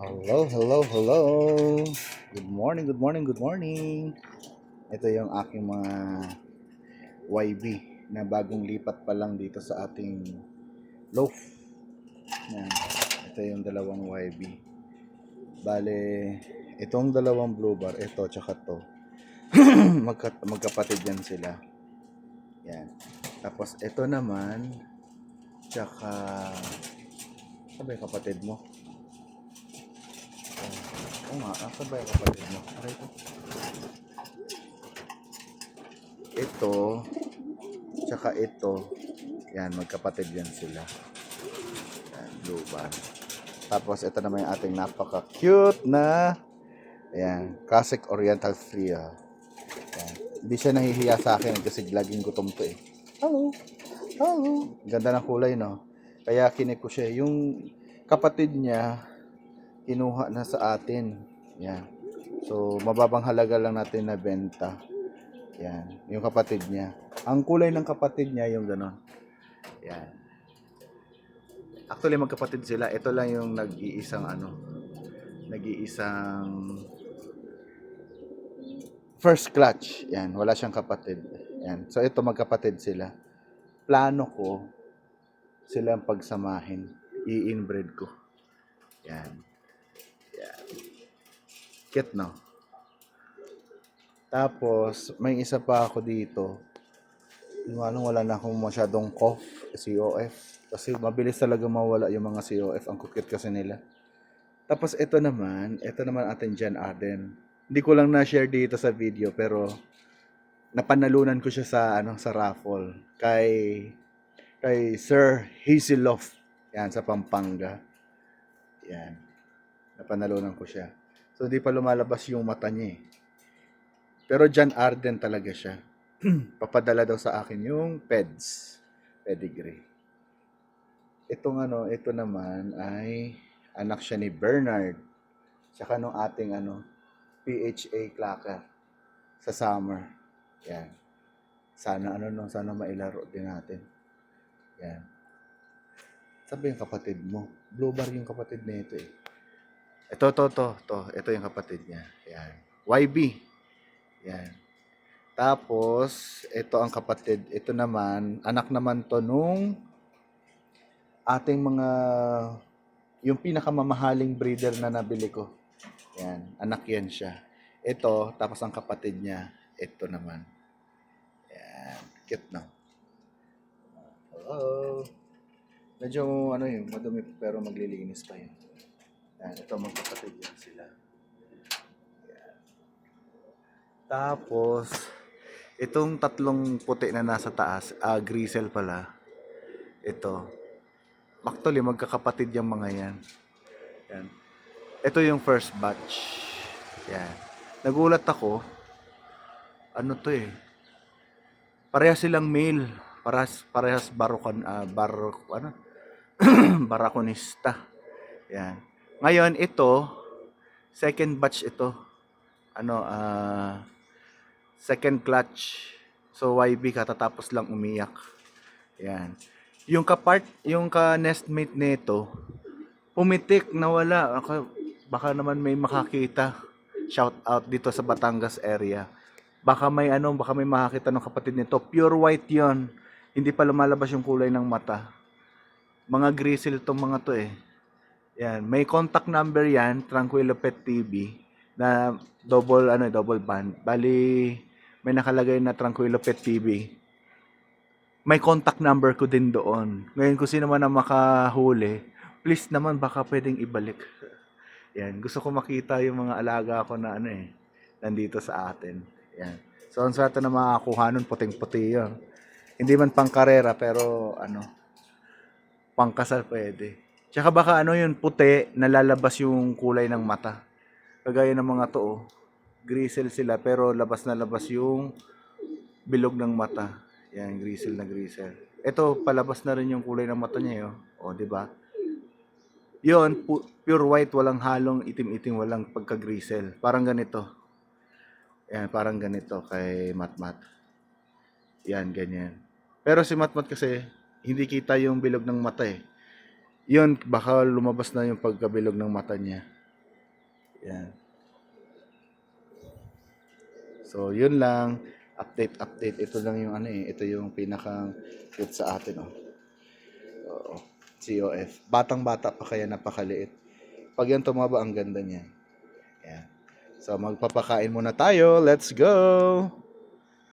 Hello, hello, hello. Good morning, good morning, good morning. Ito yung aking mga YB na bagong lipat pa lang dito sa ating loaf. Yan. Ito yung dalawang YB. Bale, itong dalawang blue bar, ito tsaka to. Magkapatid yan sila. Yan. Tapos ito naman, tsaka, ano ba yung kapatid mo? Oo nga, asa ba yung kapatid mo? Aray ko. Ito, tsaka ito, yan, magkapatid yan sila. Yan, blue bar. Tapos ito naman yung ating napaka-cute na, ayan, classic oriental trio. Yan. Hindi siya nahihiya sa akin kasi laging gutom to eh. Hello, hello. Ganda ng kulay, no? Kaya kinik ko siya. Yung kapatid niya, kinuha na sa atin. Yan. So, mababang halaga lang natin na benta. Yan, yung kapatid niya. Ang kulay ng kapatid niya yung ganon. Yan. Actually, magkapatid sila. Ito lang yung nag-iisang first clutch. Yan, wala siyang kapatid. Yan. So, ito magkapatid sila. Plano ko silang pagsamahin. I-inbreed ko. Yan. Yan. Cute, no? Tapos, may isa pa ako dito. Wala na akong masyadong COF. Kasi mabilis talaga mawala yung mga COF. Ang kukit kasi nila. Tapos ito naman ating Jan Arden. Hindi ko lang na-share dito sa video pero napanalunan ko siya sa raffle kay Sir Hazeloff. Yan sa Pampanga. Yan. Napanalunan ko siya. So di pa lumalabas yung mata niya eh. Pero Jan Arden talaga siya. Papadala daw sa akin yung pedigree. Ito naman ay anak siya ni Bernard. Saka nung ating PHA clacker sa summer. Yan. Sana mailaro din natin. Yan. Sabi yung kapatid mo. Blue bar yung kapatid nito eh. Ito. Ito yung kapatid niya. Yan. YB. Yan. Tapos, ito ang kapatid. Ito naman, anak naman to nung ating yung pinakamamahaling breeder na nabili ko. Yan, anak yan siya. Ito, tapos ang kapatid niya, ito naman. Yan, cute na. Hello. Medyo madumi pero maglilinis pa yun. Yan, ito magkapatid yan sila. Yan. Tapos, itong tatlong puti na nasa taas, grisel pala. Ito. Actually, magkakapatid yung mga yan. Yan. Ito yung first batch. Yan. Nagulat ako. Ano to eh. Parehas silang male. Parehas barakonista. Yan. Ngayon, ito, second batch ito. Second clutch. So, YB katatapos lang umiyak. Yan. Yung ka-nestmate nito, pumitik, nawala. Baka naman may makakita. Shout out dito sa Batangas area. Baka may makakita ng kapatid nito. Pure white 'yon. Hindi pa lumalabas yung kulay ng mata. Mga grizzle tong mga to eh. Yan, may contact number yan, Tranquilo Pet TV na double band. Bali may nakalagay na Tranquilo Pet TV. May contact number ko din doon. Ngayon kung sino man ang makahuli, please naman baka pwedeng ibalik. Yan, gusto ko makita yung mga alaga ko na nandito sa atin. Yan. So, ang swerte na makakuha nun, puting-puti yun. Hindi man pang karera, pero pangkasal pwede. Tsaka baka yun, puti, nalalabas yung kulay ng mata. Kagaya ng mga to, grizzle sila, pero labas na labas yung bilog ng mata. Yan, grizzle na grizzle. Ito, palabas na rin yung kulay ng mata niya, o, di ba? Yun, pure white, walang halong itim-itim, walang pagka-grizzle. Parang ganito. Yan, parang ganito kay Matmat. Yan, ganyan. Pero si Matmat kasi, hindi kita yung bilog ng mata eh. Yun, baka lumabas na yung pagkabilog ng mata niya. Yan. So, yun lang. Update. Ito lang yung ano eh. Ito yung pinakang cute sa atin, oh. Oo. COF. Batang-bata pa kaya napakaliit. Pag yan tumaba, ang ganda niya. Yan. So, magpapakain muna tayo. Let's go!